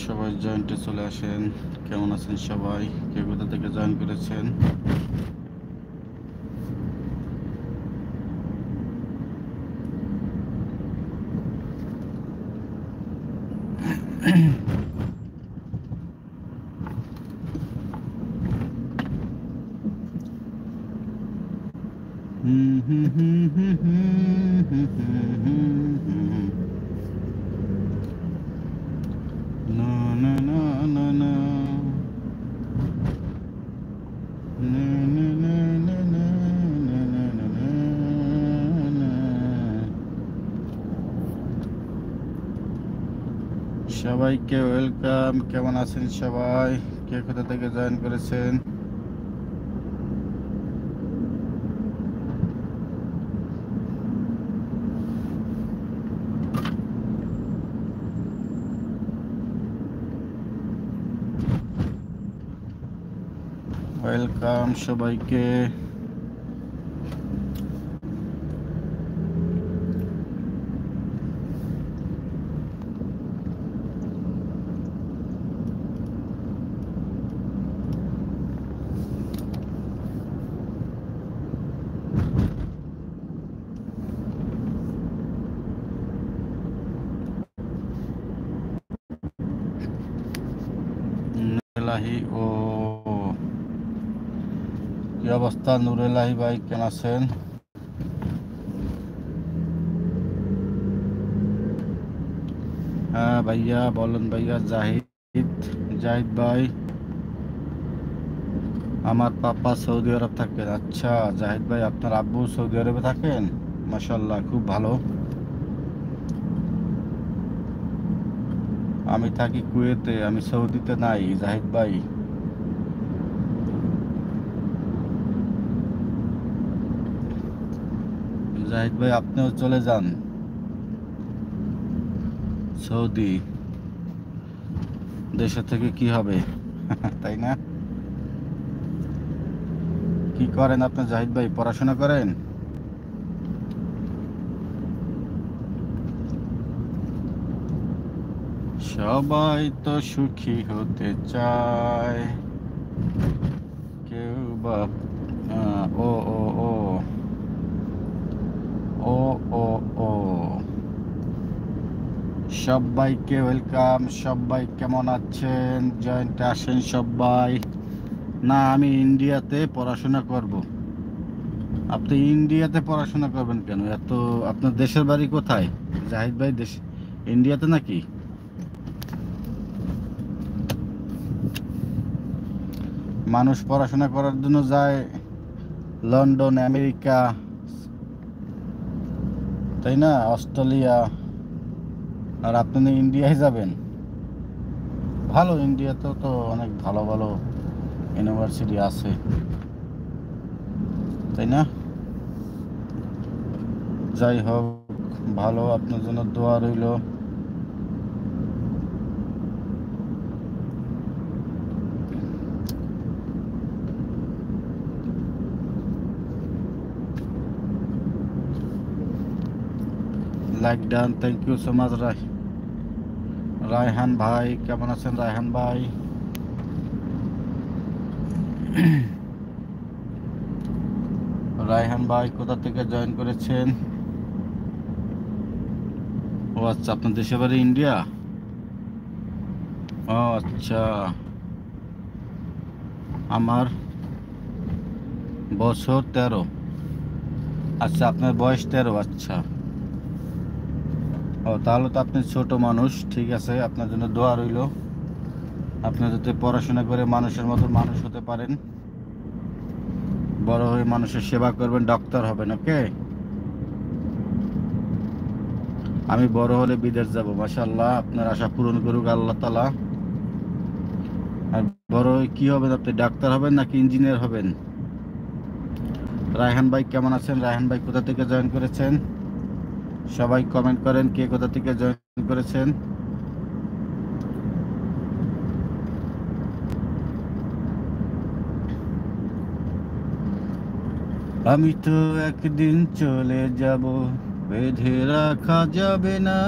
সবাই জয়েন্টে চলে আসেন। কেমন আছেন সবাই? কে কোথা থেকে জয়েন করেছেন? না না না না না সবাইকে ওয়েলকাম। কেমন আছেন সবাই? কে কোথা থেকে জয়েন করেছেন? ওয়েলকাম সবাইকে। নুরুল্লাহি ও কি অবস্থা নুরুল্লাহি ভাই, কেমন আছেন? হ্যাঁ ভাইয়া বলেন ভাইয়া। জাহিদ ভাই, আমার পাপা সৌদি আরব থাকেন। আচ্ছা জাহিদ ভাই, আপনার আব্বু সৌদি আরবে থাকেন? মাশাআল্লাহ, খুব ভালো। আমি থাকি কুয়েতে, আমি সৌদিতে নাই জাহিদ ভাই। জাহিদ ভাই আপনিও চলে যান সৌদি, দেশে থেকে কি হবে? তাই না? কি করেন আপনি জাহিদ ভাই? পড়াশোনা করেন? সবাই তো সুখী হতে চায়, কেউ বা ও ও ও ও ও ও সবাইকে ওয়েলকাম। সবাই কেমন আছেন? জয়েন্টে আসেন সবাই। না, আমি ইন্ডিয়াতে পড়াশোনা করব। আপনি ইন্ডিয়াতে পড়াশোনা করবেন কেন? এত আপনার দেশের বাড়ি কোথায় জাহিদ ভাই? ইন্ডিয়াতে নাকি? মানুষ পড়াশোনা করার জন্য যায় লন্ডন, আমেরিকা, তাই না, অস্ট্রেলিয়া। আর আপনি ইন্ডিয়ায় যাবেন? ভালো, ইন্ডিয়াতেও তো অনেক ভালো ভালো ইউনিভার্সিটি আছে, তাই না? যাই হোক, ভালো, আপনার জন্য দোয়া রইল। Like done, thank you so much. Raihan ভাই কেমন আছেন? রায়হান ভাই, রায়হান ভাই কোথা থেকে জয়েন করেছেন? ও আচ্ছা, আপনার দেশের বাড়ি ইন্ডিয়া? ও আচ্ছা, আমার বছর 13। আচ্ছা, আপনার বয়স 13। আচ্ছা, ও তাহলে তো আপনি ছোট মানুষ। ঠিক আছে, আপনার জন্য দোয়া রইল। আপনি যাতে পড়াশোনা করে মানুষের মতো মানুষ হতে পারেন, বড় হয়ে মানুষের সেবা করবেন, ডক্টর হবেন। ওকে, আমি বড় হলে বিদেশ যাব। মাশাআল্লাহ, আপনার আশা পূরণ করুক আল্লাহ তাআলা। আর বড় হয়ে কি হবেন আপনি? ডাক্তার হবেন নাকি ইঞ্জিনিয়ার হবেন? রায়হান ভাই কেমন আছেন? রায়হান ভাই কোথা থেকে জয়েন করেছেন? সবাই কমেন্ট করেন কে কোথা থেকে জয়েন করেছেন। আমি তো একদিন চলে যাব, বেঁধে রাখা যাবে না।